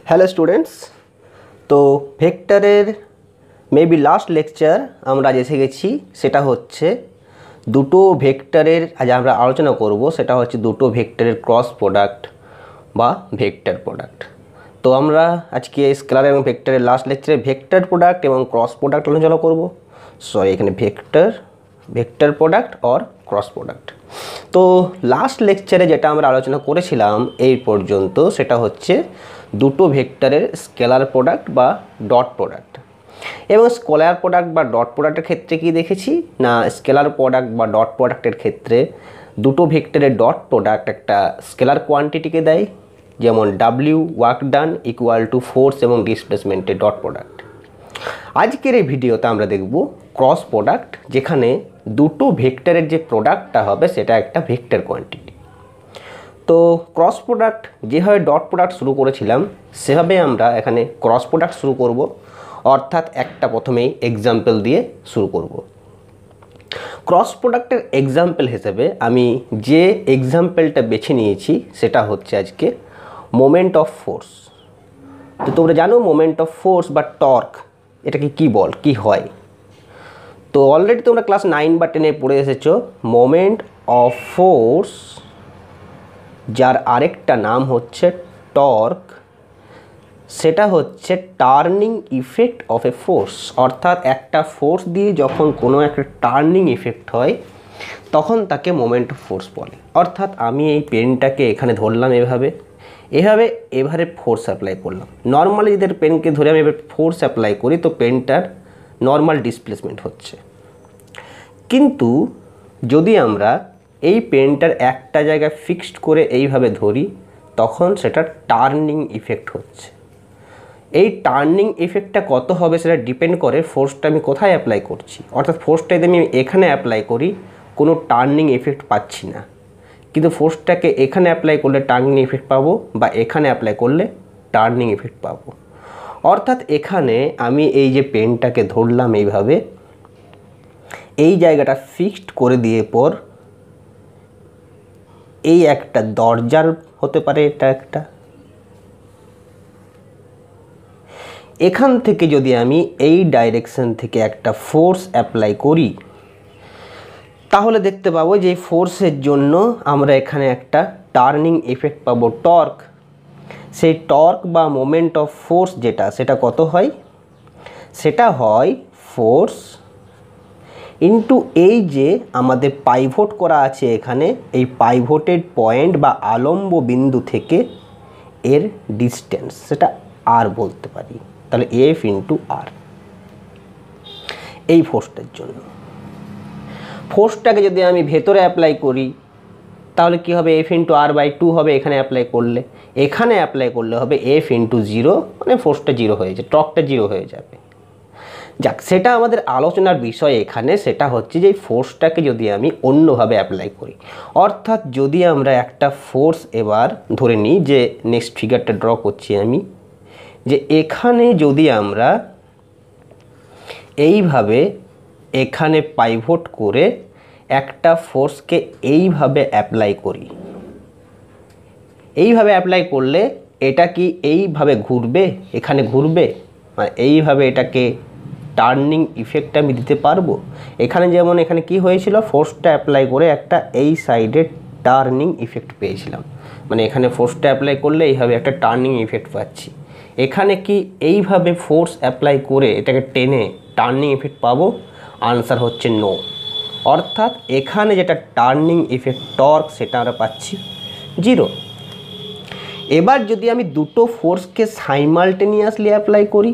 Hello students, তো ভেক্টরের maybe last lecture আমরা আজ এসে গেছি। সেটা হচ্ছে দুটো ভেক্টরের আজ আমরা আলোচনা করব। সেটা হচ্ছে দুটো ভেক্টরের ক্রস প্রোডাক্ট বা ভেক্টর প্রোডাক্ট। তো আমরা আজকে স্কেলার এবং ভেক্টরের লাস্ট লেকচারে ভেক্টর প্রোডাক্ট এবং ক্রস প্রোডাক্ট আলোচনা করব। সরি, এখানে vector product or cross product. তো লাস্ট লেকচারে যেটা আমরা আলোচনা করেছিলাম এই পর্যন্ত, সেটা হচ্ছে দুটো ভেক্টরের স্কেলার প্রোডাক্ট বা ডট প্রোডাক্ট। এবং স্কেলার প্রোডাক্ট বা ডট প্রোডাক্টের ক্ষেত্রে কি দেখেছি না, স্কেলার প্রোডাক্ট বা ডট প্রোডাক্টের ক্ষেত্রে দুটো ভেক্টরের ডট প্রোডাক্ট একটা স্কেলার কোয়ান্টিটিকে দেয়, যেমন W work done equal to force এবং ডিসপ্লেসমেন্টের ডট প্রোডাক্ট। আজকের এই ভিডিওতে আমরা দেখব ক্রস প্রোডাক্ট, যেখানে দুটো ভেক্টরের যে প্রোডাক্টটা হবে সেটা একটা ভেক্টর কোয়ান্টিটি। তো ক্রস প্রোডাক্ট যেভাবে ডট প্রোডাক্ট শুরু করেছিলাম সেভাবে আমরা এখানে ক্রস প্রোডাক্ট শুরু করব, অর্থাৎ একটা প্রথমেই এক্সাম্পল দিয়ে শুরু করব। ক্রস প্রোডাক্টের এক্সাম্পল হিসেবে আমি যে এক্সাম্পলটা বেছে নিয়েছি সেটা হচ্ছে আজকে মোমেন্ট অফ ফোর্স। তো তোমরা জানো মোমেন্ট অফ ফোর্স বা টর্ক এটাকে কি হয়। তো অলরেডি তোমরা ক্লাস 9 বা 10-এ পড়ে এসেছো মোমেন্ট অফ ফোর্স, যার আরেকটা নাম হচ্ছে টর্ক। সেটা হচ্ছে turning effect of A force, অর্থাৎ একটা ফোর্স দিয়ে যখন কোনো একটা টার্নিং ইফেক্ট হয় তখন তাকে মোমেন্ট অফ ফোর্স বলে। অর্থাৎ আমি এই পেনটাকে এখানে ধরলাম এবারে ফোর্স অ্যাপ্লাই করলাম। নর্মালি যদি পেনকে ধরে আমি এবার ফোর্স অ্যাপ্লাই করি তো পেনটার নর্মাল ডিসপ্লেসমেন্ট হচ্ছে। কিন্তু যদি আমরা এই পেনটার একটা জায়গায় ফিক্সড করে এইভাবে ধরি তখন সেটা টার্নিং ইফেক্ট হচ্ছে। এই টার্নিং ইফেক্টটা কত হবে সেটা ডিপেন্ড করে ফোর্সটা আমি কোথায় অ্যাপ্লাই করছি। অর্থাৎ ফোর্সটা যদি আমি এখানে অ্যাপ্লাই করি কোনো টার্নিং ইফেক্ট পাচ্ছি না, কিন্তু ফোর্সটাকে এখানে অ্যাপ্লাই করলে টার্নিং ইফেক্ট পাবো, বা এখানে অ্যাপ্লাই করলে টার্নিং ইফেক্ট পাবো। অর্থাৎ এখানে আমি এই যে পেনটাকে ধরলাম এইভাবে, এই জায়গাটা ফিক্সড করে দিয়ে পর এই একটা দরজার হতে পারে, এটা একটা, এখান থেকে যদি আমি এই ডাইরেকশন থেকে একটা ফোর্স অ্যাপ্লাই করি তাহলে দেখতে পাবো যে এই ফোর্সের জন্য আমরা এখানে একটা টার্নিং ইফেক্ট পাবো, টর্ক। সেই টর্ক বা মোমেন্ট অফ ফোর্স সেটা কত হয়, সেটা হয় ফোর্স ইন্টু এই যে আমাদের পাইভট করা আছে এখানে, এই পাইভটের পয়েন্ট বা আলম্ব বিন্দু থেকে এর ডিস্টেন্স, সেটা আর বলতে পারি। তাহলে এফ ইন্টু আর এই ফোর্সটার জন্য। ফোর্সটাকে যদি আমি ভেতরে অ্যাপ্লাই করি তাহলে কি হবে, এফ ইন্টু আর বাই 2 হবে এখানে অ্যাপ্লাই করলে হবে এফ ইন্টু 0, মানে ফোর্সটা 0 হয়ে যাবে, টর্কটা 0 হয়ে যাবে। যাক, সেটা আমাদের আলোচনার বিষয় এখানে। সেটা হচ্ছে যে ফোর্সটাকে যদি আমি অন্যভাবে অ্যাপ্লাই করি, অর্থাৎ যদি আমরা একটা ফোর্স এবার ধরে নিই, যে নেক্সট ফিগারটা ড্র করছি আমি, যে এখানে যদি আমরা এইভাবে এখানে পাইভট করে একটা ফোর্সকে এইভাবে অ্যাপ্লাই করি, এইভাবে অ্যাপ্লাই করলে এটা কি এইভাবে ঘুরবে, এখানে ঘুরবে, মানে এইভাবে এটাকে টার্নিং ইফেক্ট আমি দিতে পারবো। এখানে যেমন এখানে কি হয়েছিল, ফোর্সটা অ্যাপ্লাই করে একটা এই সাইডে টার্নিং ইফেক্ট পেয়েছিলাম, মানে এখানে ফোর্সটা অ্যাপ্লাই করলে এইভাবে একটা টার্নিং ইফেক্ট পাচ্ছি। এখানে কি এইভাবে ফোর্স অ্যাপ্লাই করে এটাকে টেনে টার্নিং ইফেক্ট পাবো? আনসার হচ্ছে নো। অর্থাৎ এখানে যেটা টার্নিং ইফেক্ট টর্ক সেটা আমরা পাচ্ছি 0। এবার যদি আমি দুটো ফোর্সকে সাইমালটেনিয়াসলি অ্যাপ্লাই করি,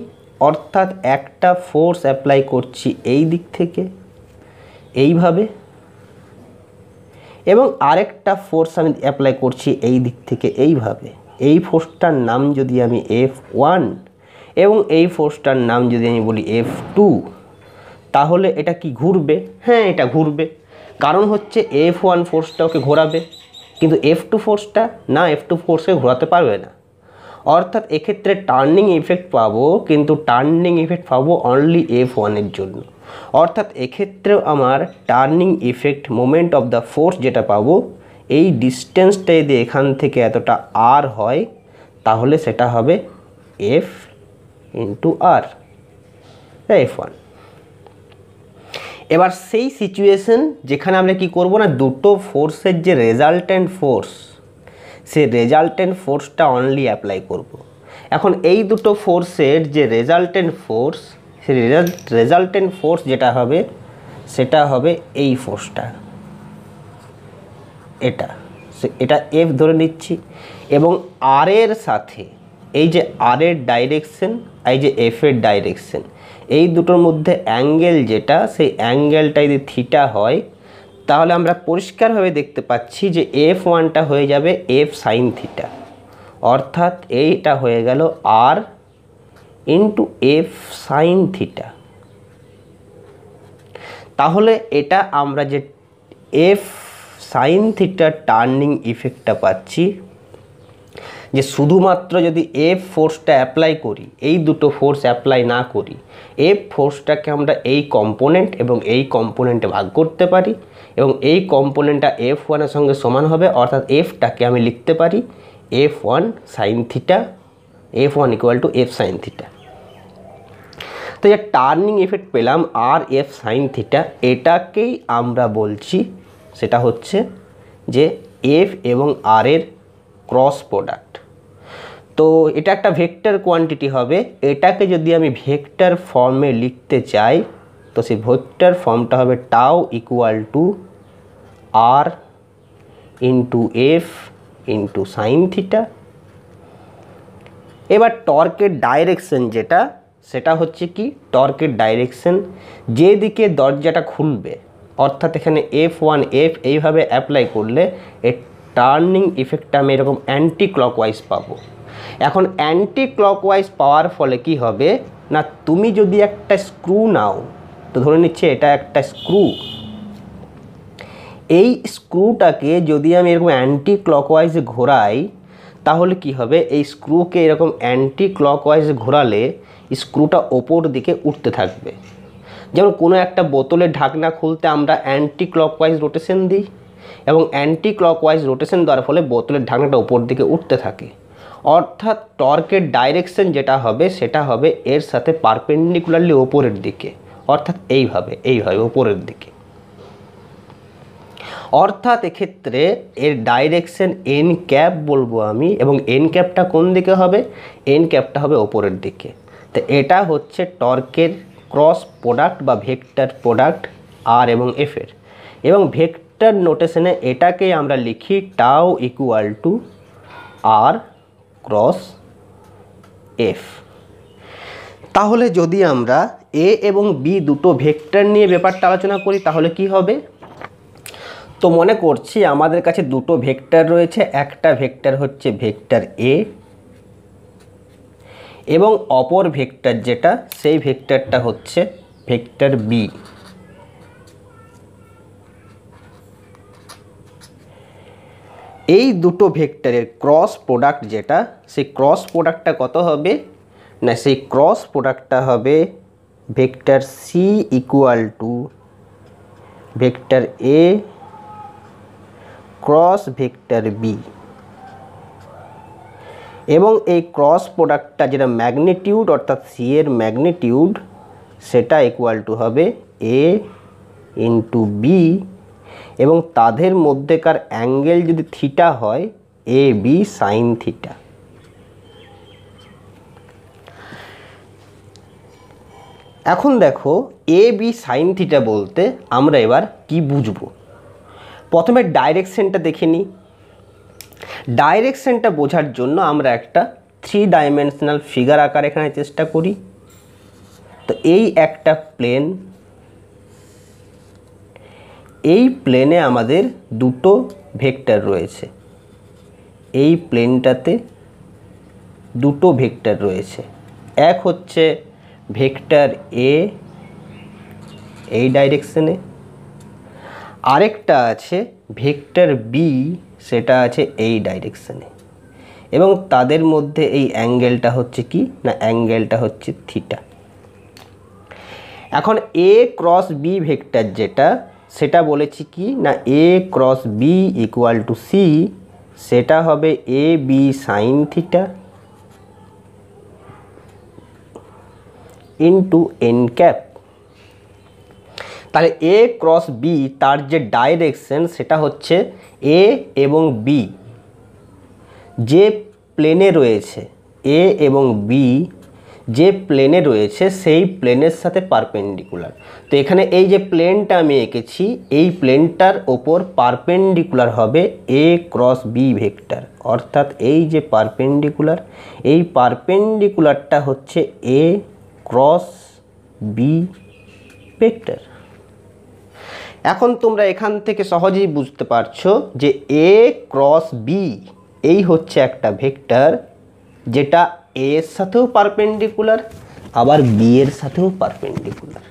অর্থাৎ একটা ফোর্স অ্যাপ্লাই করছি এই দিক থেকে এইভাবে, এবং আরেকটা ফোর্স আমি অ্যাপ্লাই করছি এই দিক থেকে এইভাবে, এই ফোর্সটার নাম যদি আমি F1 এবং এই ফোর্সটার নাম যদি আমি বলি F2, তাহলে এটা কি ঘুরবে? হ্যাঁ, এটা ঘুরবে। কারণ হচ্ছে F1 ফোর্সটা ওকে ঘোরাবে, কিন্তু F2 ফোর্সটা না, F2 ফোর্সকে ঘোরাতে পারবে না। অর্থাৎ এক্ষেত্রে টার্নিং ইফেক্ট পাবো, কিন্তু টার্নিং ইফেক্ট পাবো অনলি F1 এর জন্য। অর্থাৎ এক্ষেত্রেও আমার turning effect moment of the force যেটা পাবো, এই ডিস্টেন্সটা যদি এখান থেকে এতটা আর হয় তাহলে সেটা হবে এফ ইন্টু আর F1। এবার সেই সিচুয়েশন যেখানে আমরা কি করব না, দুটো ফোর্সের যে রেজাল্টেন্ট ফোর্স, সেই রেজাল্টেন্ট ফোর্সটা অনলি অ্যাপ্লাই করব। এখন এই দুটো ফোর্সের যে রেজাল্টেন্ট ফোর্স, সেই রেজাল্টেন্ট ফোর্স যেটা হবে সেটা হবে এই ফোর্সটা, এটা এফ ধরে নিচ্ছি। এবং আর এর সাথে এই যে আর এর ডাইরেকশন, এই যে এফ এর ডাইরেকশন, এই দুটোর মধ্যে অ্যাঙ্গেল যেটা, সেই অ্যাঙ্গেলটা যদি থিটা হয়, তাহলে আমরা পরিষ্কারভাবে দেখতে পাচ্ছি যে F1টা হয়ে যাবে এফ সাইন থিটা, অর্থাৎ এইটা হয়ে গেল আর ইন্টু এফ সাইন থিটা। তাহলে এটা আমরা যে এফ সাইন থিটার টার্নিং ইফেক্টটা পাচ্ছি, যে শুধুমাত্র যদি এফ ফোর্সটা অ্যাপ্লাই করি, এই দুটো ফোর্স অ্যাপ্লাই না করি, এফ ফোর্সটাকে আমরা এই কম্পোনেন্ট এবং এই কম্পোনেন্টে ভাগ করতে পারি, এবং এই কম্পোনেন্টটা F1-এর সঙ্গে সমান হবে, অর্থাৎ এফটাকে আমি লিখতে পারি F1 sine theta, F1 equal to F sine theta. তো যে টার্নিং ইফেক্ট পেলাম আর এফ সাইন থিটা, এটাকেই আমরা বলছি সেটা হচ্ছে যে এফ এবং আর এর ক্রস প্রোডাক্ট। তো এটা একটা ভেক্টর কোয়ান্টিটি হবে। এটাকে যদি আমি ভেক্টর ফর্মে লিখতে চাই, তো সেই ভেক্টর ফর্মটা হবে tau equal to R into F into sine theta. এবার টর্কের ডাইরেকশন যেটা, সেটা হচ্ছে কি, টর্কের ডাইরেকশন যেদিকে দরজাটা খুলবে, অর্থাৎ এখানে F1 এফ এইভাবে অ্যাপ্লাই করলে এর টার্নিং ইফেক্টটা আমি এরকম অ্যান্টি ক্লকওয়াইজ পাবো। এখন অ্যান্টি ক্লকওয়াইজ পাওয়ার ফলে কি হবে না, তুমি যদি একটা স্ক্রু নাও, তো ধরে নিচ্ছে এটা একটা স্ক্রু, এই স্ক্রুটাকে যদি আমি এরকম অ্যান্টি ক্লকওয়াইজে ঘোরাই, তাহলে কি হবে, এই স্ক্রুকে এরকম অ্যান্টি ক্লকওয়াইজে ঘোরালে স্ক্রুটা ওপর দিকে উঠতে থাকবে। যেমন কোনো একটা বোতলের ঢাকনা খুলতে আমরা অ্যান্টি ক্লকওয়াইজ রোটেশন দিই, এবং অ্যান্টি ক্লকওয়াইজ রোটেশন দেওয়ার ফলে বোতলের ঢাকনাটা ওপর দিকে উঠতে থাকে। অর্থাৎ টর্কের ডাইরেকশন যেটা হবে সেটা হবে এর সাথে পারপেন্ডিকুলারলি ওপরের দিকে, অর্থাৎ এইভাবে ওপরের দিকে। অর্থাৎ এক্ষেত্রে এর ডাইরেকশন এন ক্যাপ বলবো আমি, এবং এন ক্যাপটা কোন দিকে হবে, এন ক্যাপটা হবে ওপরের দিকে। তো এটা হচ্ছে টর্কের ক্রস প্রোডাক্ট বা ভেক্টর প্রোডাক্ট আর এবং এফের। এবং ভেক্টর নোটেশনে এটাকেই আমরা লিখি tau equal to R cross F. তাহলে যদি আমরা এ এবং বি দুটো ভেক্টর নিয়ে ব্যাপারটা আলোচনা করি, তাহলে কি হবে, তো মনে করছি আমাদের কাছে দুটো ভেক্টর রয়েছে, একটা ভেক্টর হচ্ছে ভেক্টর এ, এবং অপর ভেক্টর যেটা, সেই ভেক্টরটা হচ্ছে ভেক্টর বি। এই দুটো ভেক্টরের ক্রস প্রোডাক্ট যেটা, সেই ক্রস প্রোডাক্টটা কত হবে না, সেই ক্রস প্রোডাক্টটা হবে vector C equal to vector A cross vector B. এবং এই ক্রস প্রোডাক্টটা যেটা ম্যাগনিটিউড, অর্থাৎ সি এর ম্যাগনিটিউড, সেটা ইকুয়াল টু হবে এ ইন্টু বি, এবং তাদের মধ্যেকার অ্যাঙ্গেল যদি থিটা হয়, এ বি সাইন থিটা। এখন দেখো এ বি সাইন থিটা বলতে আমরা এবার কি বুঝবো। প্রথমে ডাইরেকশনটা দেখে নিই। ডাইরেকশনটা বোঝার জন্য আমরা একটা 3 ডাইমেনশনাল ফিগার আকার এখানে চেষ্টা করি। তো এই একটা প্লেন, এই প্লেনে আমাদের দুটো ভেক্টর রয়েছে, এই প্লেনটাতে দুটো ভেক্টর রয়েছে। এক হচ্ছে ভেক্টর এ এই ডাইরেকশনে, আরেকটা আছে ভেক্টর বি, সেটা আছে এই ডাইরেকশনে, এবং তাদের মধ্যে এই অ্যাঙ্গেলটা হচ্ছে কি না, অ্যাঙ্গেলটা হচ্ছে থিটা। এখন এ ক্রস বি ভেক্টর যেটা, সেটা বলেছি কি না, A cross B equal to C, সেটা হবে A B sine theta. Into N cap. তাহলে এ ক্রস বি তার যে ডাইরেকশন সেটা হচ্ছে এ এবং বি যে প্লেনে রয়েছে, এ এবং বি যে প্লেনে রয়েছে সেই প্লেনের সাথে পারপেন্ডিকুলার। তো এখানে এই যে প্লেনটা আমি এঁকেছি এই প্লেনটার ওপর পারপেন্ডিকুলার হবে এ ক্রস বি ভেক্টর, অর্থাৎ এই যে পারপেন্ডিকুলার, এই পারপেন্ডিকুলারটা হচ্ছে এ ক্রস বি ভেক্টর। এখন তোমরা এখান থেকে সহজেই বুঝতে পারছো যে এ ক্রস বি এই হচ্ছে একটা ভেক্টর যেটা এ এর সাথেও পারপেন্ডিকুলার আবার বি এর সাথেও পারপেন্ডিকুলার।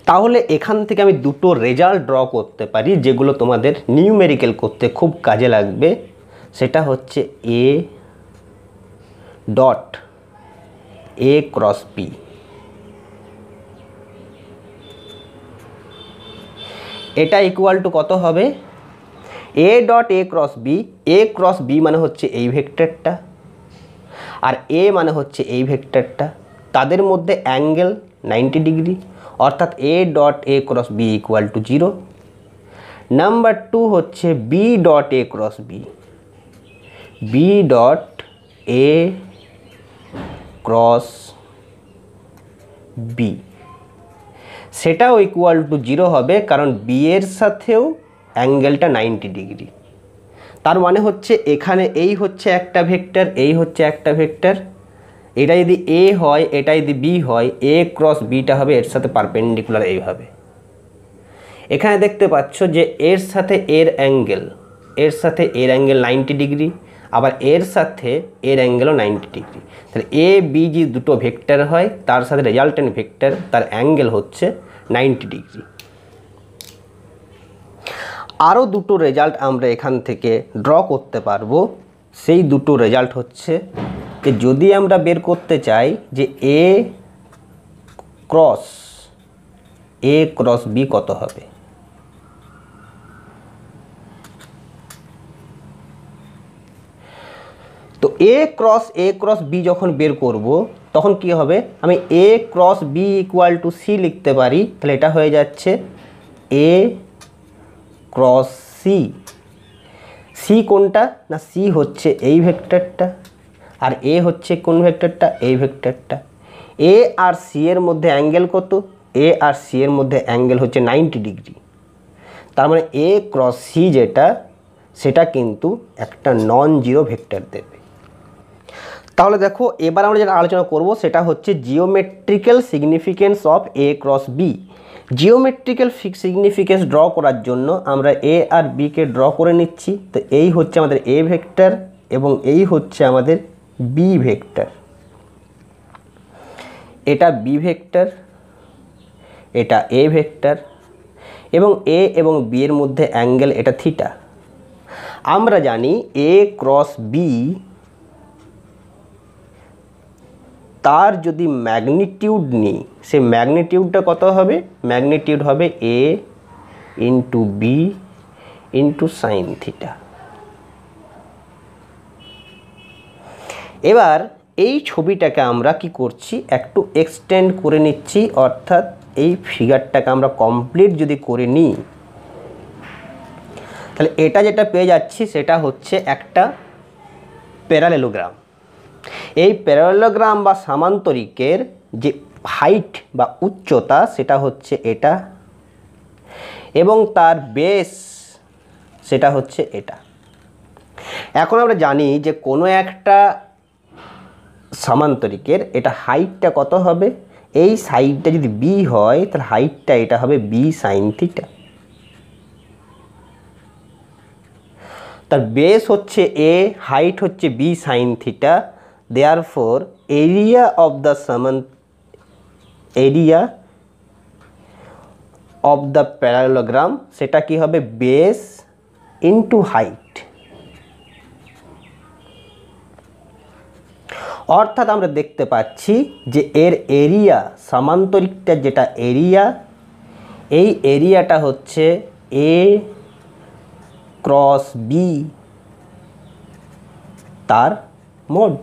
তাহলে এখান থেকে আমি দুটো রেজাল্ট ড্র করতে পারি যেগুলো তোমাদের নিউমেরিক্যাল করতে খুব কাজে লাগবে। সেটা হচ্ছে A dot A cross B. এটা ইকুয়াল টু কত হবে? A dot A cross B, A cross B মানে হচ্ছে এই ভেক্টরটা আর এ মানে হচ্ছে এই ভেক্টরটা, তাদের মধ্যে অ্যাঙ্গেল 90 ডিগ্রি, অর্থাৎ A dot A cross B equal to 0। Number 2 হচ্ছে B dot A cross B, B dot A cross B সেটাও ইকুয়াল টু 0 হবে, কারণ বি এর সাথেও অ্যাঙ্গেলটা 90 ডিগ্রি। তার মানে হচ্ছে এখানে এই হচ্ছে একটা ভেক্টর, এই হচ্ছে একটা ভেক্টর, এটা যদি এ হয় এটা যদি বি হয়, এ ক্রস বিটা হবে এর সাথে পারপেন্ডিকুলার এইভাবে। এখানে দেখতে পাচ্ছ যে এর সাথে এর অ্যাঙ্গেল, এর সাথে এর অ্যাঙ্গেল 90 ডিগ্রি, আবার এর সাথে এর অ্যাঙ্গেলও 90 ডিগ্রি। তাহলে এ বি যে দুটো ভেক্টর হয় তার সাথে রেজাল্টেন্ট ভেক্টর তার অ্যাঙ্গেল হচ্ছে 90 ডিগ্রি। আরও দুটো রেজাল্ট আমরা এখান থেকে ড্র করতে পারবো। সেই দুটো রেজাল্ট হচ্ছে যে যদি আমরা বের করতে চাই যে এ ক্রস বি কত হবে, তো এ ক্রস বি যখন বের করব তখন কি হবে, আমি A cross B equal to C লিখতে পারি। তাহলে এটা হয়ে যাচ্ছে এ ক্রস সি। সি কোনটা না, সি হচ্ছে এই ভেক্টরটা আর এ হচ্ছে কোন ভেক্টরটা, এই ভেক্টরটা। এ আর সি এর মধ্যে অ্যাঙ্গেল কত, এ আর সি এর মধ্যে অ্যাঙ্গেল হচ্ছে 90 ডিগ্রি। তার মানে এ ক্রস সি যেটা সেটা কিন্তু একটা নন জিরো ভেক্টর দেবে। তাহলে দেখো এবার আমরা যেটা আলোচনা করব সেটা হচ্ছে geometrical significance of A cross B. Geometrical significance draw করার জন্য আমরা এ আর বিকে ড্র করে নিচ্ছি। তো এই হচ্ছে আমাদের এ ভেক্টর এবং এই হচ্ছে আমাদের বি ভেক্টর। এটা বি ভেক্টর, এটা এ ভেক্টর এবং এ এবং বি এর মধ্যে অ্যাঙ্গেল এটা থিটা। আমরা জানি এ ক্রস বি তার যদি ম্যাগনিটিউড নিই সে ম্যাগনিটিউডটা কত হবে, ম্যাগনিটিউড হবে A into B into sine theta. এবার এই ছবিটাকে আমরা কি করছি, একটু এক্সটেন্ড করে নিচ্ছি, অর্থাৎ এই ফিগারটাকে আমরা কমপ্লিট যদি করে নিই তাহলে এটা যেটা পেয়ে যাচ্ছি সেটা হচ্ছে একটা প্যারালেলোগ্রাম। এই প্যারালেলোগ্রাম বা সামান্তরিকের যে হাইট বা উচ্চতা সেটা হচ্ছে এটা এবং তার বেস সেটা হচ্ছে এটা। এখন আমরা জানি যে কোনো একটা সামান্তরিকের এটা হাইটটা কত হবে, এই সাইডটা যদি বি হয় তাহলে হাইটটা এটা হবে বি সাইন থিটা। তার বেস হচ্ছে এ, হাইট হচ্ছে B sine theta. Therefore area of the parallelogram সেটা কি হবে, বেস ইন্টু হাইট। অর্থাৎ আমরা দেখতে পাচ্ছি যে এর এরিয়া, সামান্তরিকটার যেটা এরিয়া, এই এরিয়াটা হচ্ছে এ ক্রস বি তার মোড।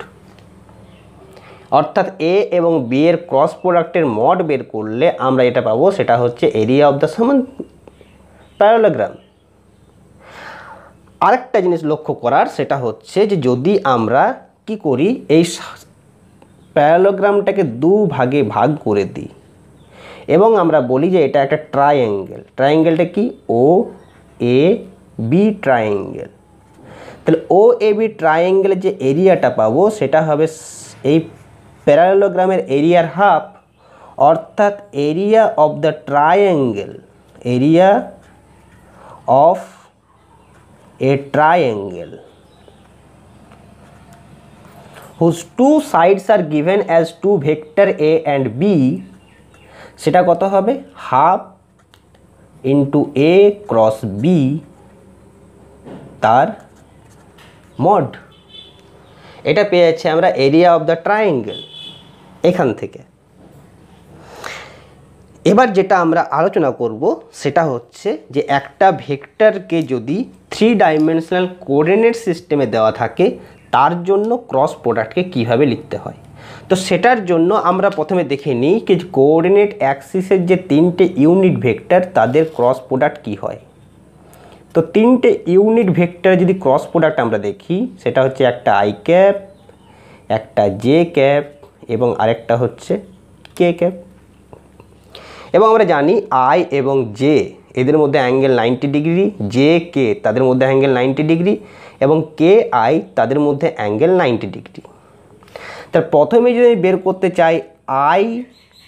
অর্থাৎ এ এবং বি এর ক্রস প্রোডাক্টের মড বের করলে আমরা এটা পাবো, সেটা হচ্ছে এরিয়া অফ দ্য সমান প্যারালোগ্রাম। আরেকটা জিনিস লক্ষ্য করার, সেটা হচ্ছে যে যদি আমরা কি করি, এই প্যারালোগ্রামটাকে দু ভাগে ভাগ করে দিই এবং আমরা বলি যে এটা একটা ট্রায়াঙ্গেল। ট্রায়াঙ্গেলটা কি? ও এ বি ট্রায়াঙ্গেল। তাহলে ও এ বি ট্রায়াঙ্গেলের যে এরিয়াটা পাবো সেটা হবে এই প্যারালোগ্রামের এরিয়ার হাফ, অর্থাৎ area of the triangle, area of a triangle whose two sides are given as two vector a and b, সেটা কত হবে? Half into a cross b তার মড। এটা পেয়ে যাচ্ছি আমরা এরিয়া অফ দ্য ট্রায়াঙ্গেল এখান থেকে। এবার যেটা আমরা আলোচনা করব সেটা হচ্ছে যে একটা ভেক্টরকে যদি 3 ডাইমেনশনাল কোঅর্ডিনেট সিস্টেমে দেওয়া থাকে তার জন্য ক্রস প্রোডাক্টকে কিভাবে লিখতে হয়। তো সেটার জন্য আমরা প্রথমে দেখে নিই যে কোঅর্ডিনেট অ্যাক্সিসের যে 3টে ইউনিট ভেক্টর তাদের ক্রস প্রোডাক্ট কি হয়। তো 3টে ইউনিট ভেক্টর যদি ক্রস প্রোডাক্ট আমরা দেখি, সেটা হচ্ছে একটা আই ক্যাপ, একটা জে ক্যাপ এবং আরেকটা হচ্ছে কে ক্যাপ। এবং আমরা জানি আই এবং জে এদের মধ্যে অ্যাঙ্গেল 90 ডিগ্রি, জে কে তাদের মধ্যে অ্যাঙ্গেল 90 ডিগ্রি এবং কে আই তাদের মধ্যে অ্যাঙ্গেল 90 ডিগ্রি। তার প্রথমে যদি বের করতে চাই আই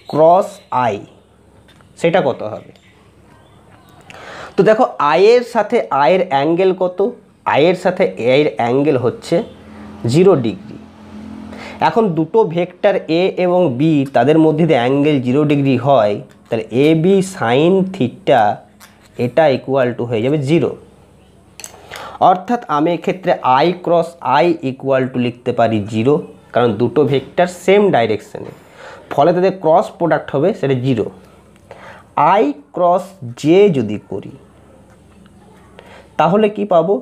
ক্রস আই, সেটা কত হবে? তো দেখো আয়ের সাথে আয়ের অ্যাঙ্গেল কত? আয়ের সাথে এর অ্যাঙ্গেল হচ্ছে 0 ডিগ্রি। এখন দুটো ভেক্টর এ এবং বি তাদের মধ্যে যদি অ্যাঙ্গেল 0 ডিগ্রি হয় তাহলে এ বি সাইন থিটা এটা ইকুয়াল টু হয়ে যাবে 0। অর্থাৎ আমি এক্ষেত্রে I cross I equal two লিখতে পারি 0, কারণ দুটো ভেক্টর সেম ডাইরেকশানে, ফলে তাদের ক্রস প্রোডাক্ট হবে সেটা 0। আই ক্রস জে যদি করি তাহলে কি পাবো?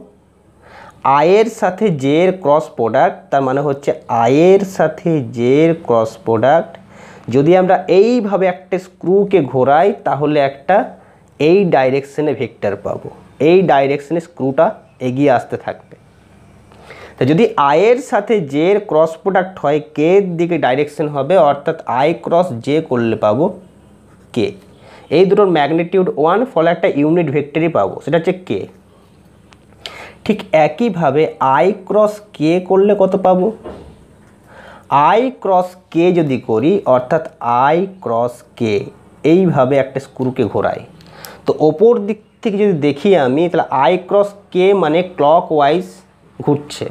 আয়ের সাথে জে এর ক্রস প্রোডাক্ট, তার মানে হচ্ছে আয়ের সাথে জে এর ক্রস প্রোডাক্ট যদি আমরা এইভাবে একটা স্ক্রুকে ঘোরাই তাহলে একটা এই ডাইরেকশনে ভেক্টর পাবো। এই ডাইরেকশনে স্ক্রুটা এগিয়ে আসতে থাকবে। তো যদি আয়ের সাথে জে এর ক্রস প্রোডাক্ট হয় কে এর দিকে ডাইরেকশন হবে, অর্থাৎ আই ক্রস জে করলে পাবো কে। এই দুটোর ম্যাগনিটিউড 1, ফলে একটা ইউনিট ভেক্টরই পাবো, সেটা হচ্ছে কে। ঠিক একইভাবে আই ক্রস কে করলে কত পাবো? আই ক্রস কে যদি করি, অর্থাৎ আই ক্রস কে এইভাবে একটা স্ক্রুকে ঘোরাই, তো ওপর দিক থেকে যদি দেখি আমি তাহলে আই ক্রস কে মানে ক্লক ওয়াইজ ঘুরছে।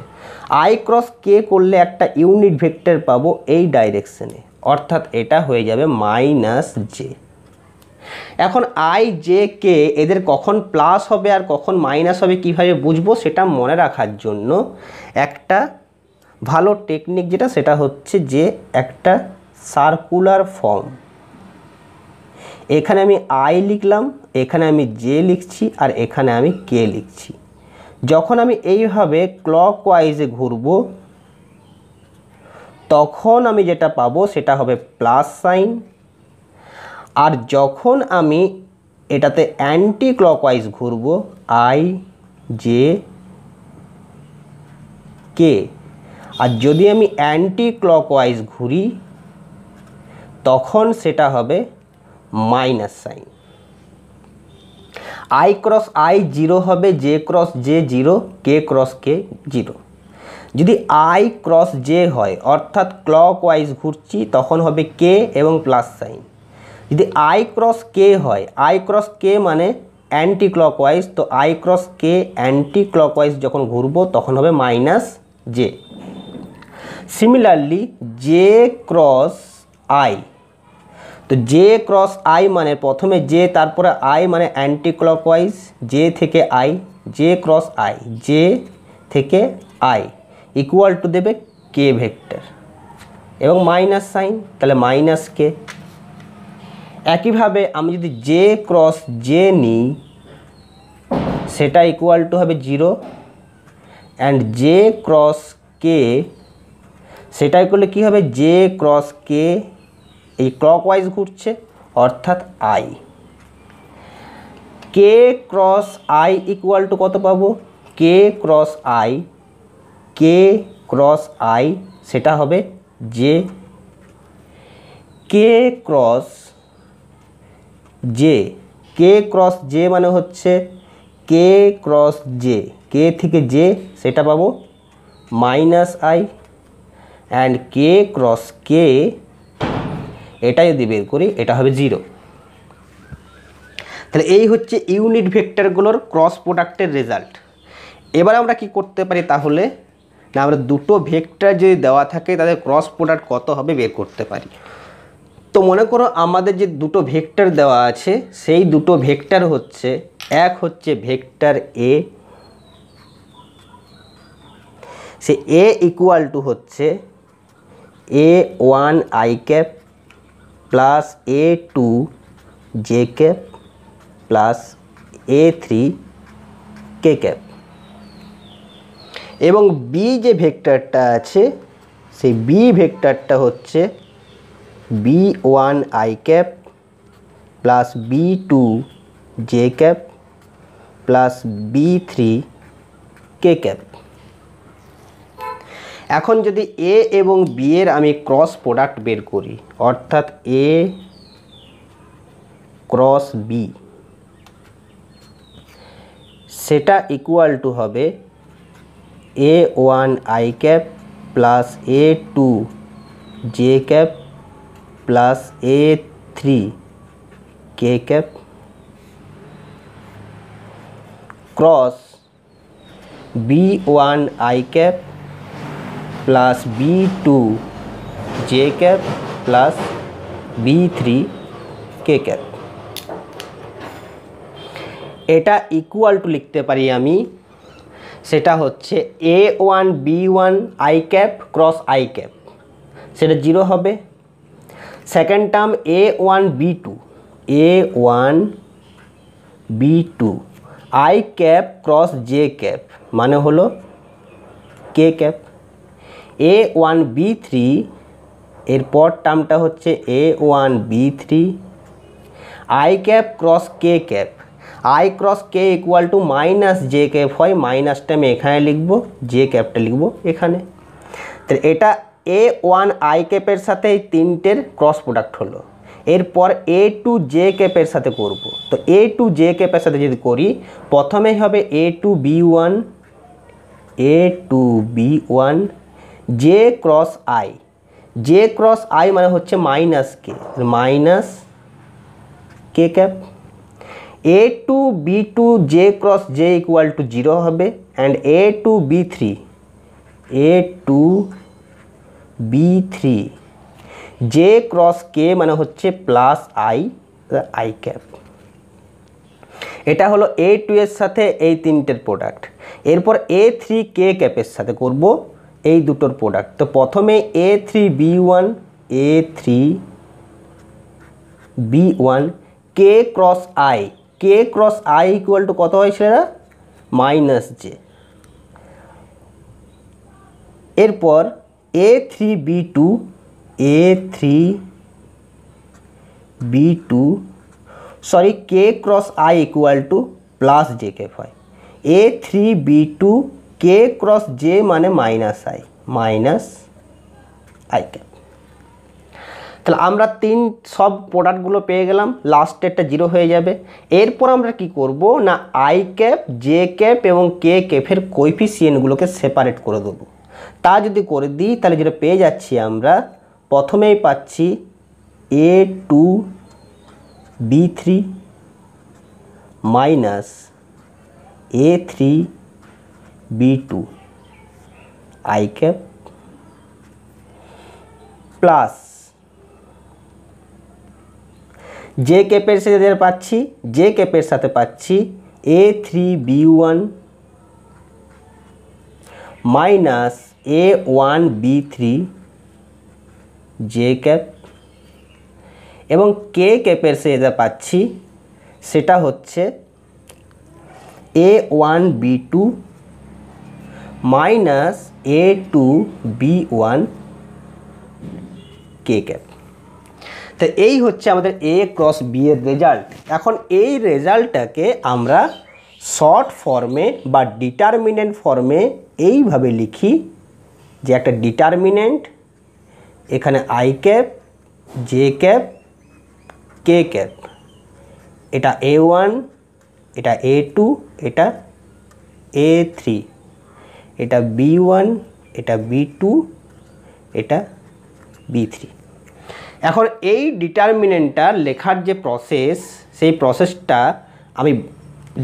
আই ক্রস কে করলে একটা ইউনিট ভেক্টর পাবো এই ডাইরেকশনে, অর্থাৎ এটা হয়ে যাবে মাইনাস জে। এখন আই জে কে এদের কখন প্লাস হবে আর কখন মাইনাস হবে কীভাবে বুঝবো, সেটা মনে রাখার জন্য একটা ভালো টেকনিক যেটা, সেটা হচ্ছে যে একটা সার্কুলার ফর্ম। এখানে আমি আই লিখলাম, এখানে আমি জে লিখছি আর এখানে আমি কে লিখছি। যখন আমি এইভাবে ক্লকওয়াইজে ঘুরবো তখন আমি যেটা পাবো সেটা হবে প্লাস সাইন, আর যখন আমি এটাতে অ্যান্টি ক্লকওয়াইজ ঘুরবো আই জে কে, আর যদি আমি অ্যান্টি ক্লকওয়াইজ ঘুরি তখন সেটা হবে minus sine. I cross I 0 হবে, জে ক্রস জে 0, কে ক্রস কে 0। যদি আই ক্রস জে হয় অর্থাৎ ক্লকওয়াইজ ঘুরছি তখন হবে কে এবং প্লাস সাইন। যদি আই ক্রস কে হয়, আই ক্রস কে মানে অ্যান্টি ক্লকওয়াইজ, তো I cross K anti clockwise যখন ঘুরবো তখন হবে minus J. Similarly J cross I, তো জে ক্রস আই মানে প্রথমে জে তারপরে আই মানে অ্যান্টি ক্লকওয়াইজ, জে থেকে I, J cross I, J থেকে আই ইকুয়াল টু দেবে কে ভেক্টর এবং মাইনাস সাইন, তাহলে মাইনাস কে। একইভাবে আমি যদি জে ক্রস জে নিই সেটা ইকুয়াল টু হবে 0, অ্যান্ড জে ক্রস কে সেটাই করলে কি হবে, জে ক্রস কে এই ক্লকওয়াইজ ঘুরছে অর্থাৎ I, K cross I equal to কত পাবো, K cross I, K cross I সেটা হবে J, K cross J, K cross J মানে হচ্ছে কে ক্রস জে, কে থেকে জে সেটা পাবো minus I, and K cross কে এটা যদি বের করি এটা হবে 0। তাহলে এই হচ্ছে ইউনিট ভেক্টরগুলোর ক্রস প্রোডাক্টের রেজাল্ট। এবার আমরা কি করতে পারি তাহলে, না আমরা দুটো ভেক্টর যদি দেওয়া থাকে তাদের ক্রস প্রোডাক্ট কত হবে বের করতে পারি। তো মনে করো আমাদের যে দুটো ভেক্টর দেওয়া আছে সেই দুটো ভেক্টর হচ্ছে, এক হচ্ছে vector A, say A equal to হচ্ছে a1 i cap plus a2 j cap plus a3 k cap, এবং বি যে ভেক্টরটা আছে সেই বি ভেক্টরটা হচ্ছে b1 i cap plus b2 j cap plus b3 k cap. এখন যদি এ এবং বি এর আমি ক্রস প্রোডাক্ট বের করি, অর্থাৎ এ ক্রস বি, সেটা ইকুয়াল টু হবে a1 i cap plus a2 j cap plus a3 k cap cross b1 i cap plus b2 j cap plus b3 k cap. এটা ইকুয়াল টু লিখতে পারি আমি, সেটা হচ্ছে a1 b1 i cap cross i cap, সেটা 0 হবে। Second term a1 b2, a1 b2 i cap cross j cap মানে হলো k ক্যাপ, a1 b3 এরপর টার্মটা হচ্ছে a1 b3 i cap cross k cap, i cross k equal to minus j cap হয়, মাইনাসটা আমি এখানে লিখব, j ক্যাপটা লিখব এখানে। তাহলে এটা a1 i ক্যাপের সাথে এই তিনটের ক্রস প্রোডাক্ট হলো। এরপর a2 j ক্যাপের সাথে করব, তো a2 j ক্যাপের সাথে যদি করি প্রথমেই হবে a2 b1, a2 b1 j cross i, j cross i মানে হচ্ছে minus K, minus k cap, a2 b2 j cross j equal to 0 হবে, and a2 b3, a2 b3 j cross k মানে হচ্ছে প্লাস i ক্যাপ। এটা হলো a2 এর সাথে এই তিনটের প্রোডাক্ট। এরপর a3 k ক্যাপের সাথে করব এই দুটোর প্রোডাক্ট। তো প্রথমে a3 b1, a3 b1 k cross i, k cross i equal to কত হয় সেটা মাইনাস j। এরপর a3 b2, a3 b2 sorry k cross i equal to plus j cap হয়, a3 b2 k cross j মানে minus i cap. তাহলে আমরা সব প্রোডাক্টগুলো পেয়ে গেলাম, লাস্টেরটা 0 হয়ে যাবে। এরপর আমরা কি করব না i ক্যাপ, j ক্যাপ এবং k ক্যাপের কোএফিসিয়েন্টগুলোকে সেপারেট করে দেবো। তা যদি করে দিই তাহলে যেটা পেয়ে যাচ্ছি আমরা, প্রথমেই পাচ্ছি a2 b3 minus a3 b2 i cap plus j ক্যাপের সাথে পাচ্ছি, j ক্যাপের সাথে পাচ্ছি a3 b1 minus a1 b3 j cap, এবং k ক্যাপের সাথে পাচ্ছি সেটা হচ্ছে a1 b2 minus a2 b1 কে ক্যাপ। তো এই হচ্ছে আমাদের এ ক্রস বি এর রেজাল্ট। এখন এই রেজাল্টটাকে আমরা শর্ট ফর্মে বা ডিটারমিনেন্ট ফর্মে এইভাবে লিখি যে একটা ডিটারমিনেন্ট, এখানে I cap, J cap, K cap, এটা A1, এটা A2, এটা A3, এটা B1, এটা B2, এটা B3। এখন এই ডিটারমিনেন্টটা লেখার যে প্রসেস, সেই প্রসেসটা আমি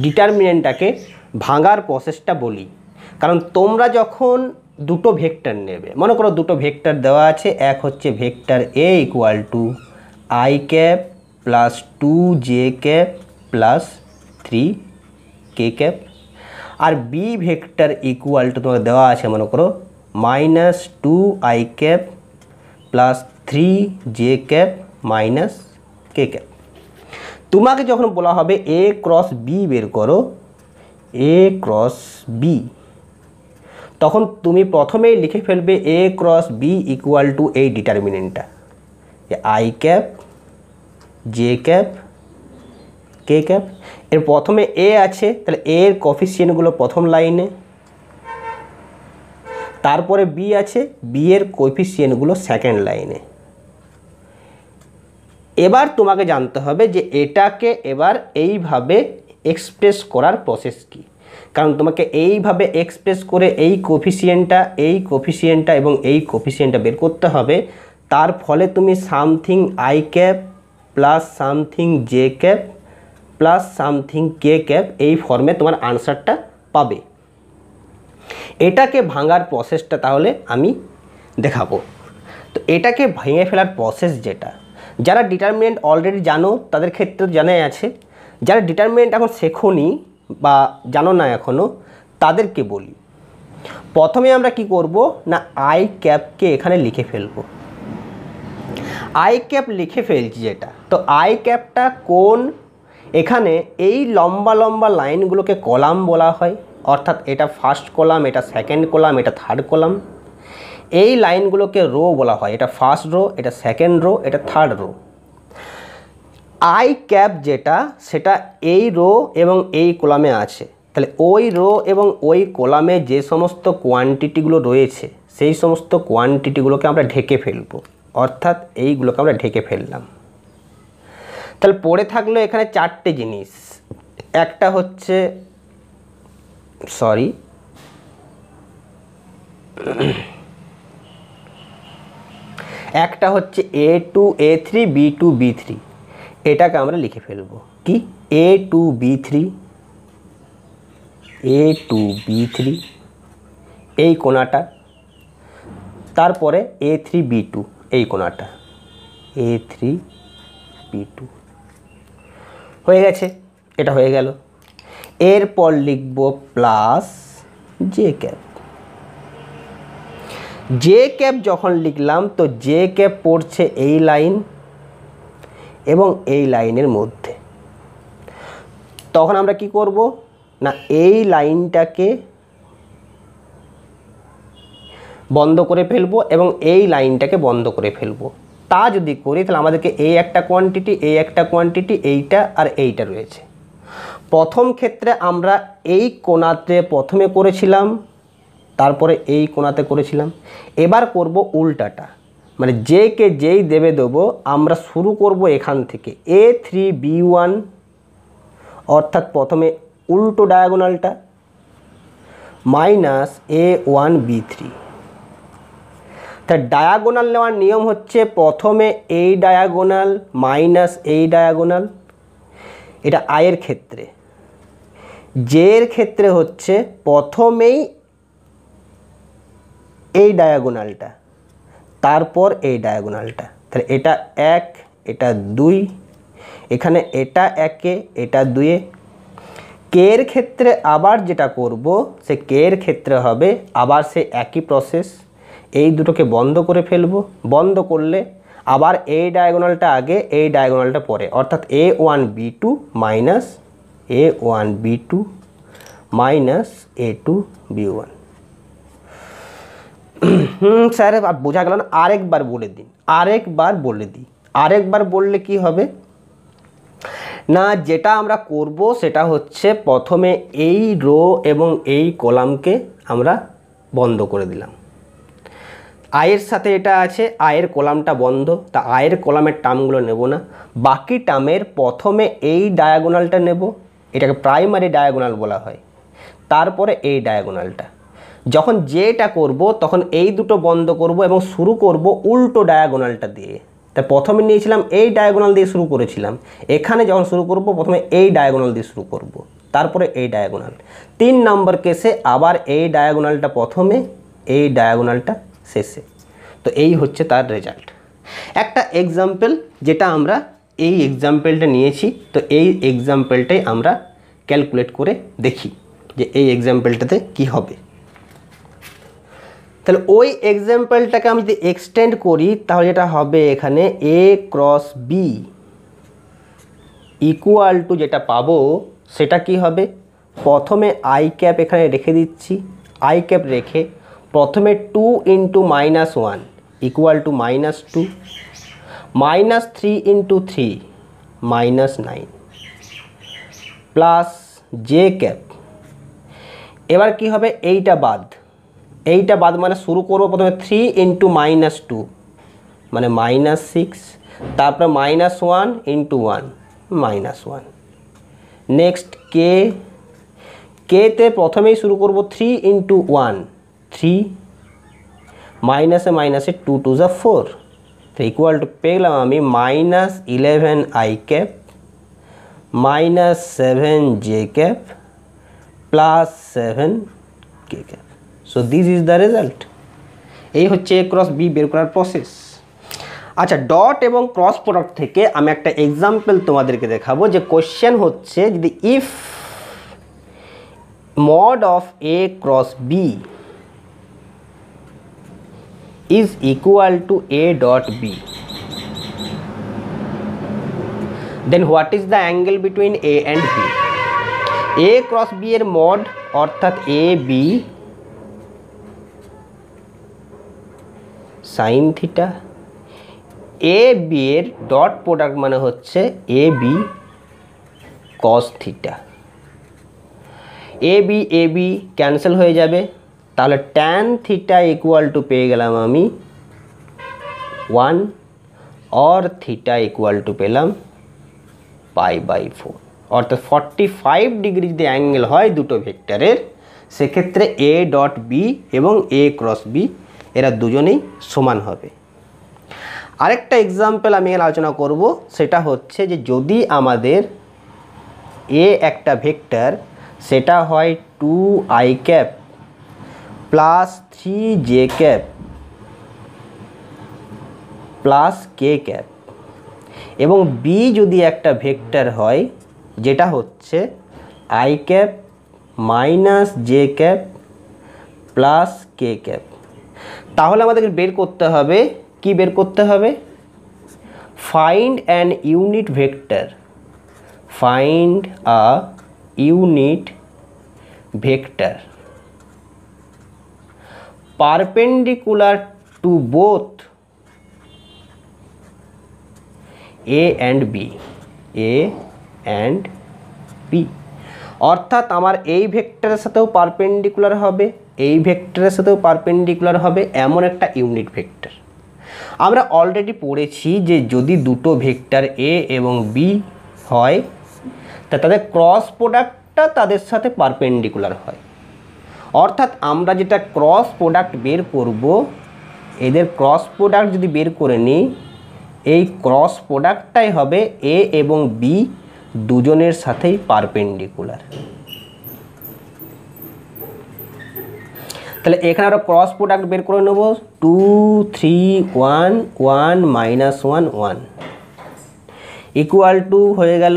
ডিটারমিনেন্টটাকে ভাঙার প্রসেসটা বলি। কারণ তোমরা যখন দুটো ভেক্টর নেবে, মনে করো দুটো ভেক্টর দেওয়া আছে, এক হচ্ছে vector A equal to i cap plus 2j cap plus 3k cap, আর বি ভেক্টর ইকুয়াল টু তোমাকে দেওয়া আছে মনে করো minus 2i cap plus 3j cap minus k cap. তোমাকে যখন বলা হবে a ক্রস b বের করো, a ক্রস b, তখন তুমি প্রথমেই লিখে ফেলবে a cross b equal to এই ডিটারমিনেন্টটা, I cap, J cap, K cap. এর প্রথমে এ আছে, তাহলে এর কোএফিসিয়েন্টগুলো প্রথম লাইনে, তারপরে বি আছে, বি এর কোএফিসিয়েন্টগুলো সেকেন্ড লাইনে। এবার তোমাকে জানতে হবে যে এটাকে এবার এইভাবে এক্সপ্রেস করার প্রসেস কি। কারণ তোমাকে এইভাবে এক্সপ্রেস করে এই কোএফিসিয়েন্টটা এবং এই কোএফিসিয়েন্টটা বের করতে হবে। তার ফলে তুমি something I cap plus something J cap plus something K cap এই ফর্মে তোমার আনসারটা পাবে। এটাকে ভাঙার প্রসেসটা তাহলে আমি দেখাবো। তো এটাকে ভেঙে ফেলার প্রসেস যেটা, যারা ডিটারমিনেন্ট অলরেডি জানো তাদের ক্ষেত্রে জানাই আছে, যারা ডিটারমিনেন্ট এখন শেখোনি বা জানো না এখনও তাদেরকে বলি। প্রথমে আমরা কি করব না, আই ক্যাপকে এখানে লিখে ফেলবো। আই ক্যাপ লিখে ফেলছি যেটা, তো আই ক্যাপটা কোন, এখানে এই লম্বা লম্বা লাইনগুলোকে কলাম বলা হয়, অর্থাৎ এটা ফার্স্ট কলাম, এটা সেকেন্ড কলাম, এটা থার্ড কলাম। এই লাইনগুলোকে রো বলা হয়, এটা ফার্স্ট রো, এটা সেকেন্ড রো, এটা থার্ড রো। আই ক্যাপ যেটা, সেটা এই রো এবং এই কলামে আছে, তাহলে ওই রো এবং ওই কলামে যে সমস্ত কোয়ান্টিটিগুলো রয়েছে সেই সমস্ত কোয়ান্টিটিগুলোকে আমরা ঢেকে ফেলবো, অর্থাৎ এইগুলোকে আমরা ঢেকে ফেললাম। তাহলে পড়ে থাকলো এখানে চারটে জিনিস। একটা হচ্ছে একটা হচ্ছে A2 A3 B2 B3, এটাকে আমরা লিখে ফেলবো কি A2 B3 A2 B3 এই কোণাটা, তারপরে A3 B2 এই কোণাটা A3 B2 হয়ে গেছে, এটা হয়ে গেল। এরপর লিখব plus J cap. J cap যখন লিখলাম তো জে ক্যাপ পড়ছে এই লাইন এবং এই লাইনের মধ্যে, তখন আমরা কি করব না এই লাইনটাকে বন্ধ করে ফেলবো এবং এই লাইনটাকে বন্ধ করে ফেলবো। তা যদি করি তাহলে আমাদেরকে এই একটা কোয়ান্টিটি, এই একটা কোয়ান্টিটি, এইটা আর এইটা রয়েছে। প্রথম ক্ষেত্রে আমরা এই কোণাতে প্রথমে করেছিলাম, তারপরে এই কোণাতে করেছিলাম। এবার করব উল্টাটা, মানে যে কে যেই দেবো আমরা শুরু করব এখান থেকে A3 B1, অর্থাৎ প্রথমে উল্টো ডায়াগোনালটা, মাইনাস A1 B3। তা ডায়াগোনাল নেওয়ার নিয়ম হচ্ছে প্রথমে এই ডায়াগোনাল মাইনাস এই ডায়াগোনাল, এটা আয়ের ক্ষেত্রে। জে এর ক্ষেত্রে হচ্ছে প্রথমেই এই ডায়াগোনালটা, তারপর এই ডায়াগোনালটা। তাহলে এটা 1, এটা 2, এখানে এটা 1, এটা 2। কে এর ক্ষেত্রে আবার যেটা করব, সে কে এর ক্ষেত্রে হবে আবার সে একই প্রসেস, এই দুটোকে বন্ধ করে ফেলবো। বন্ধ করলে আবার এই ডায়াগোনালটা আগে, এই ডায়াগোনালটা পরে, অর্থাৎ A1 B2 minus A1 B2 minus A2 B1। Sir আর বোঝা গেল না, আরেকবার বলে দিন, আরেকবার বলে দিই। আরেকবার বললে কি হবে না, যেটা আমরা করব সেটা হচ্ছে প্রথমে এই রো এবং এই কলামকে আমরা বন্ধ করে দিলাম। আয়ের সাথে এটা আছে, আয়ের কলামটা বন্ধ, তা আয়ের কলামের টার্মগুলো নেব না। বাকি টার্মের প্রথমে এই ডায়াগোনালটা নেব, এটাকে প্রাইমারি ডায়াগোনাল বলা হয়, তারপরে এই ডায়াগোনালটা। যখন যেটা করব তখন এই দুটো বন্ধ করব এবং শুরু করব উল্টো ডায়াগোনালটা দিয়ে। তাই প্রথমে নিয়েছিলাম এই ডায়াগোনাল দিয়ে শুরু করেছিলাম, এখানে যখন শুরু করব প্রথমে এই ডায়াগোনাল দিয়ে শুরু করব, তারপরে এই ডায়াগোনাল। 3 নম্বর কেসে আবার এই ডায়াগোনালটা প্রথমে, এই ডায়াগোনালটা শেষে। তো এই হচ্ছে তার রেজাল্ট। একটা এক্সাম্পল যেটা আমরা এই এক্সাম্পলটা নিয়েছি, তো এই এক্সাম্পলটাই আমরা ক্যালকুলেট করে দেখি যে এই এক্সাম্পলটাতে কি হবে। তাহলে ওই এক্সাম্পলটাকে আমি যদি এক্সটেন্ড করি তাহলে যেটা হবে এখানে a cross b equal two, যেটা পাবো সেটা কি হবে, প্রথমে আই ক্যাপ এখানে রেখে দিচ্ছি, আই ক্যাপ রেখে প্রথমে 2 into -1 equal to -2, -3 into 3 -9 plus J cap. এবার কি হবে, এইটা বাদ, এইটা বাদ মানে শুরু করবো প্রথমে 3 ইন্টু -2 মানে -6, তারপরে -1 ইন্টু 1 -1। নেক্সট কে, কেতে প্রথমেই শুরু করব 3 ইন্টু 1 3, মাইনাসে মাইনাসে 2 2 যা 4, তো ইকুয়াল টু পেলাম আমি -11 I cap -7 J cap plus 7 K cap. So this is the result. এই হচ্ছে এ ক্রস বি বের করার প্রসেস। আচ্ছা, ডট এবং ক্রস প্রোডাক্ট থেকে আমি একটা এক্সাম্পল তোমাদেরকে দেখাবো, যে কোশ্চেন হচ্ছে যদি if mod of a cross b is equal to a dot b, then what is the angle between a and b? a cross b এর mod অর্থাৎ a b sin থিটা, এ বি এর dot product মানে হচ্ছে A B cos theta. A B cancel হয়ে যাবে, তাহলে tan theta equal to পেয়ে গেলাম আমি 1, और থিটা ইকুয়াল টু পেলাম π/4, অর্থাৎ 45 ডিগ্রি যদি অ্যাঙ্গেল হয় দুটো ভেক্টরের, সেক্ষেত্রে এ ডট বি এবং এ ক্রস বি এরা দুজনেই সমান হবে। আরেকটা এক্সাম্পল আমি এখানে আলোচনা করব, সেটা হচ্ছে যে যদি আমাদের এ একটা ভেক্টর, সেটা হয় 2i cap plus 3j cap plus K cap, এবং বি যদি একটা ভেক্টর হয় যেটা হচ্ছে I cap minus J cap plus K cap, তাহলে আমাদেরকে বের করতে হবে, কি বের করতে হবে, find an unit vector, find a unit vector perpendicular to both A and B, A and B, অর্থাৎ আমার এই ভেক্টরের সাথেও পারপেন্ডিকুলার হবে, এই ভেক্টরের সাথেও পারপেন্ডিকুলার হবে, এমন একটা ইউনিট ভেক্টর। আমরা অলরেডি পড়েছি যে যদি দুটো ভেক্টর এ এবং বি হয় তা তাদের ক্রস প্রোডাক্টটা তাদের সাথে পারপেন্ডিকুলার হয়, অর্থাৎ আমরা যেটা ক্রস প্রোডাক্ট বের করব, এদের ক্রস প্রোডাক্ট যদি বের করে নিই, এই ক্রস প্রোডাক্টটাই হবে এ এবং বি দুজনের সাথেই পারপেন্ডিকুলার। তাহলে এখানে আমরা ক্রস প্রোডাক্ট বের করে নেব, 2 3 1 1 -1 1 ইকুয়াল টু হয়ে গেল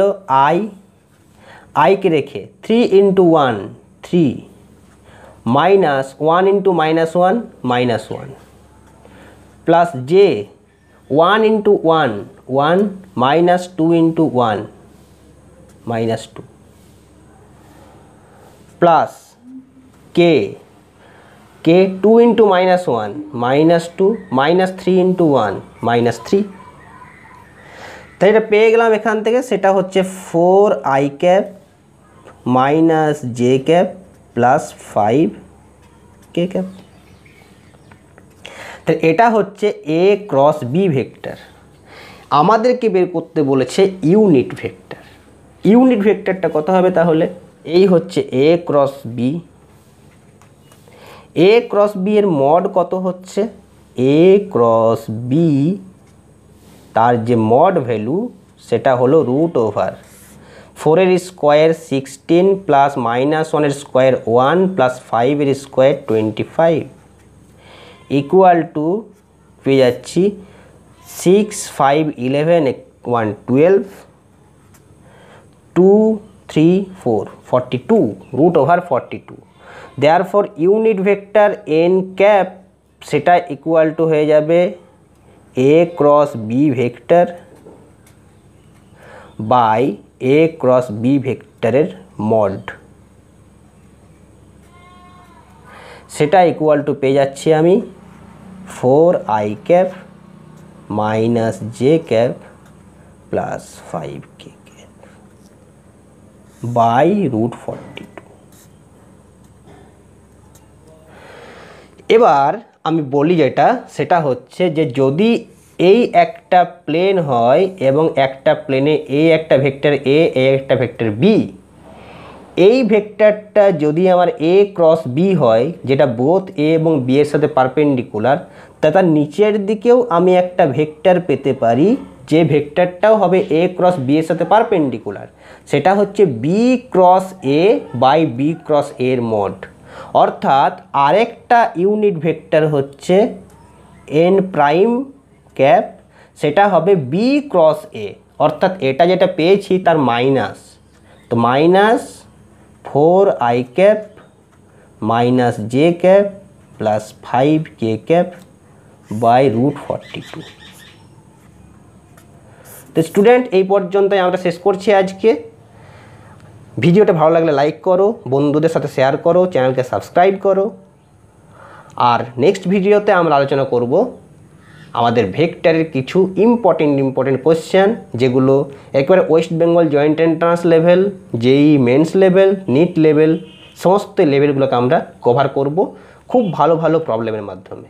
আইকে রেখে 3 into 1 3 minus 1 into -1 -1 plus J 1 into 1 1 minus 2 into 1 -2 plus K K 2 into -1 -2 -3 into 1 -3। তাই এটা পেয়ে গেলাম এখান থেকে, সেটা হচ্ছে 4i cap minus J cap plus 5k cap. তো এটা হচ্ছে এ ক্রস বি ভেক্টর। আমাদেরকে বের করতে বলেছে ইউনিট ভেক্টর। ইউনিট ভেক্টরটা কত হবে তাহলে? এই হচ্ছে এ cross B. A cross B এর মড কত হচ্ছে? এ ক্রস বি তার যে মড ভ্যালু সেটা হলো √4 এর স্কোয়ার 16 প্লাস -1 এর স্কোয়ার 1 প্লাস 5 এর স্কোয়ার 25 ইকুয়াল টু পেয়ে যাচ্ছি 6 5 11 1 12 2 3 4 42 √42। Therefore unit vector N cap সেটা ইকুয়াল টু হয়ে যাবে A cross B vector by A cross B ভেক্টরের মড, সেটা ইকুয়াল টু পেয়ে যাচ্ছি আমি 4i cap minus J cap plus 5k cap by √42। এবার আমি বলি যেটা, সেটা হচ্ছে যে যদি এই একটা প্লেন হয় এবং একটা প্লেনে এ একটা ভেক্টর এ একটা ভেক্টর বি, এই ভেক্টরটা যদি আমার এ ক্রস বি হয় যেটা বোথ এ এবং বি এর সাথে পারপেন্ডিকুলার, তা তার নিচের দিকেও আমি একটা ভেক্টর পেতে পারি যে ভেক্টরটাও হবে এ ক্রস বি এর সাথে পারপেন্ডিকুলার। সেটা হচ্ছে B cross A by B cross এর মড। অর্থাৎ আরেকটা ইউনিট ভেক্টর হচ্ছে এন প্রাইম ক্যাপ, সেটা হবে বি ক্রস এ। অর্থাৎ এটা যেটা পেয়েছি তার মাইনাস, তো minus 4i cap minus J cap plus 5k cap by √42। তো স্টুডেন্ট, এই পর্যন্তই আমরা শেষ করছি আজকে। ভিডিওটা ভালো লাগলে লাইক করো, বন্ধুদের সাথে শেয়ার করো, চ্যানেলকে সাবস্ক্রাইব করো। আর নেক্সট ভিডিওতে আমরা আলোচনা করব আমাদের ভেক্টরের কিছু ইম্পর্টেন্ট কোয়েশ্চেন, যেগুলো একবারে West Bengal joint entrance level, JEE mains level, NEET level, সমস্ত লেভেলগুলোকে আমরা কভার করব খুব ভালো ভালো প্রবলেমের মাধ্যমে।